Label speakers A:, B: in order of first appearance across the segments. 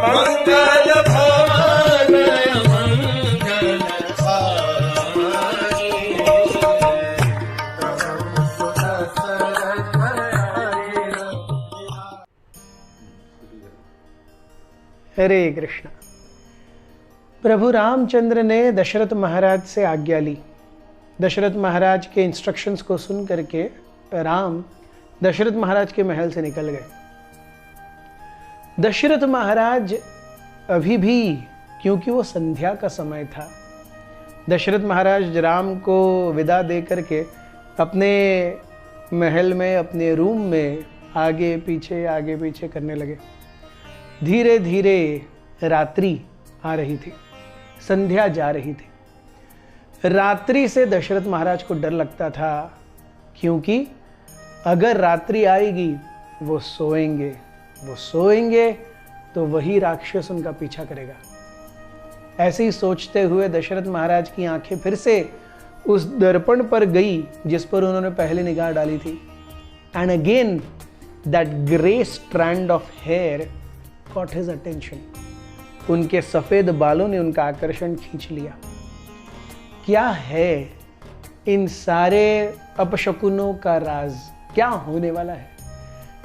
A: मंगल भवन मंगल
B: हरे कृष्ण। प्रभु रामचंद्र ने दशरथ महाराज से आज्ञा ली। दशरथ महाराज के इंस्ट्रक्शंस को सुन करके राम दशरथ महाराज के महल से निकल गए। दशरथ महाराज अभी भी, क्योंकि वो संध्या का समय था, दशरथ महाराज राम को विदा दे करके अपने महल में, अपने रूम में आगे पीछे करने लगे। धीरे धीरे रात्रि आ रही थी, संध्या जा रही थी। रात्रि से दशरथ महाराज को डर लगता था, क्योंकि अगर रात्रि आएगी वो सोएंगे तो वही राक्षस उनका पीछा करेगा। ऐसे ही सोचते हुए दशरथ महाराज की आंखें फिर से उस दर्पण पर गई जिस पर उन्होंने पहले निगाह डाली थी। And again that grey strand of hair caught his attention. उनके सफेद बालों ने उनका आकर्षण खींच लिया। क्या है इन सारे अपशकुनों का राज? क्या होने वाला है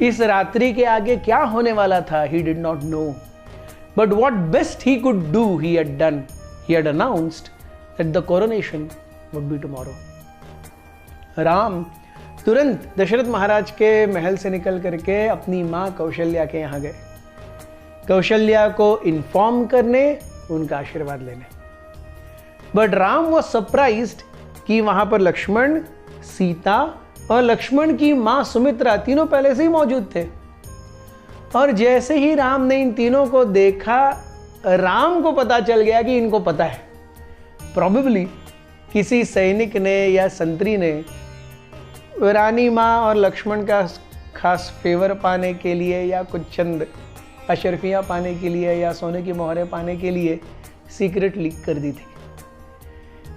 B: इस रात्रि के आगे? क्या होने वाला था? He did not know. But what best he could do, he had done. He had announced that the coronation would be tomorrow. Ram तुरंत दशरथ महाराज के महल से निकल करके अपनी माँ कौशल्या के यहाँ गए, कौशल्या को इन्फॉर्म करने, उनका आशीर्वाद लेने। बट राम वॉज सरप्राइज्ड कि वहां पर लक्ष्मण, सीता और लक्ष्मण की मां सुमित्रा तीनों पहले से ही मौजूद थे। और जैसे ही राम ने इन तीनों को देखा, राम को पता चल गया कि इनको पता है। प्रोबेबली किसी सैनिक ने या संतरी ने रानी मां और लक्ष्मण का खास फेवर पाने के लिए या कुछ चंद अशरफियाँ पाने के लिए या सोने की मोहरें पाने के लिए सीक्रेट लीक कर दी थी।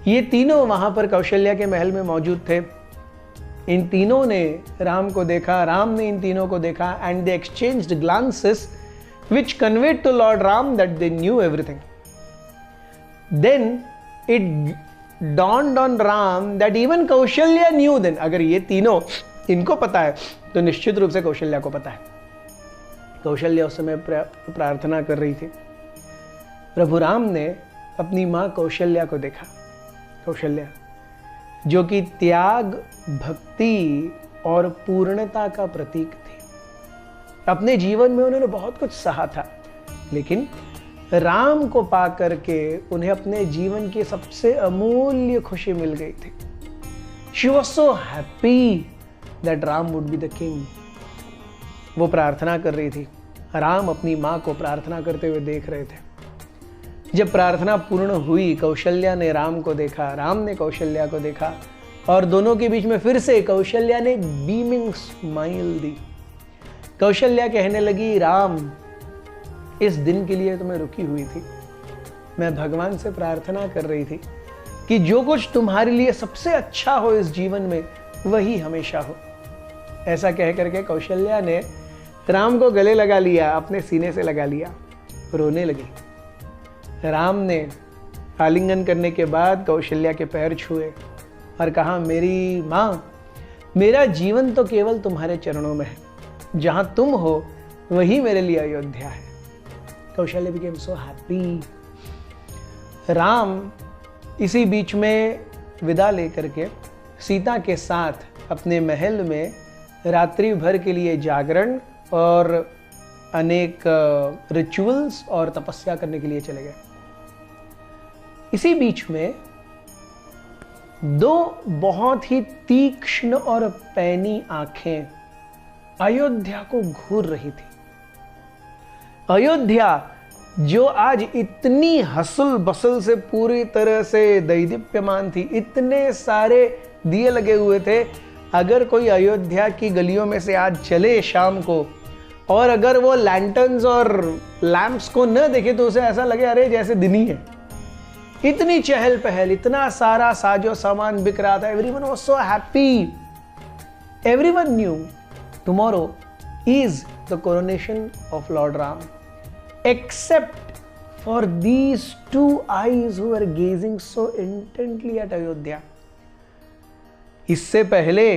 B: ये तीनों वहाँ पर कौशल्या के महल में मौजूद थे। इन तीनों ने राम को देखा, राम ने इन तीनों को देखा, and they exchanged glances which conveyed to Lord Ram that they knew everything. Then it dawned on Ram that even Kaushalya knew then. अगर ये तीनों इनको पता है तो निश्चित रूप से कौशल्या को पता है। कौशल्या उस समय प्रार्थना कर रही थी। प्रभु राम ने अपनी माँ कौशल्या को देखा। कौशल्या जो कि त्याग, भक्ति और पूर्णता का प्रतीक थी। अपने जीवन में उन्होंने बहुत कुछ सहा था, लेकिन राम को पा करके उन्हें अपने जीवन की सबसे अमूल्य खुशी मिल गई थी। She was so happy that Ram would be the king. वो प्रार्थना कर रही थी। राम अपनी माँ को प्रार्थना करते हुए देख रहे थे। जब प्रार्थना पूर्ण हुई, कौशल्या ने राम को देखा, राम ने कौशल्या को देखा, और दोनों के बीच में फिर से कौशल्या ने बीमिंग स्माइल दी। कौशल्या कहने लगी, राम, इस दिन के लिए तो मैं रुकी हुई थी। मैं भगवान से प्रार्थना कर रही थी कि जो कुछ तुम्हारे लिए सबसे अच्छा हो इस जीवन में, वही हमेशा हो। ऐसा कह करके कौशल्या ने राम को गले लगा लिया, अपने सीने से लगा लिया, रोने लगी। राम ने आलिंगन करने के बाद कौशल्या के पैर छुए और कहा, मेरी माँ, मेरा जीवन तो केवल तुम्हारे चरणों में है। जहां तुम हो वही मेरे लिए अयोध्या है। Kaushalya became so happy। Ram इसी बीच में विदा लेकर के सीता के साथ अपने महल में रात्रि भर के लिए जागरण और अनेक रिचुअल्स और तपस्या करने के लिए चले गए। इसी बीच में दो बहुत ही तीक्ष्ण और पैनी आंखें अयोध्या को घूर रही थी। अयोध्या जो आज इतनी हसल बसल से पूरी तरह से दैदीप्यमान थी, इतने सारे दिए लगे हुए थे। अगर कोई अयोध्या की गलियों में से आज चले शाम को, और अगर वो लैंटर्न्स और लैंप्स को न देखे तो उसे ऐसा लगे अरे जैसे दिन ही है। इतनी चहल पहल, इतना सारा साजो सामान बिक रहा था। Everyone was so happy. Everyone new tomorrow is the coronation of Lord Ram. except for these two eyes who were gazing so intently at Ayodhya. इससे पहले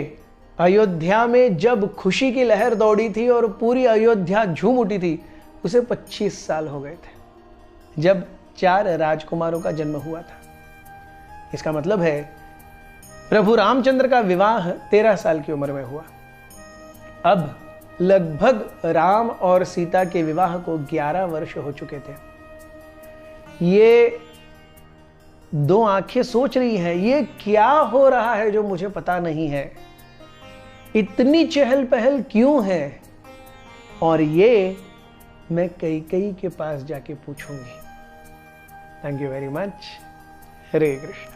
B: अयोध्या में जब खुशी की लहर दौड़ी थी और पूरी अयोध्या झूम उठी थी, उसे 25 साल हो गए थे जब 4 राजकुमारों का जन्म हुआ था। इसका मतलब है प्रभु रामचंद्र का विवाह 13 साल की उम्र में हुआ। अब लगभग राम और सीता के विवाह को 11 वर्ष हो चुके थे। ये 2 आंखें सोच रही हैं, ये क्या हो रहा है जो मुझे पता नहीं है, इतनी चहल पहल क्यों है, और ये मैं कैकेयी के पास जाके पूछूंगी। Thank you very much. Hare Krishna.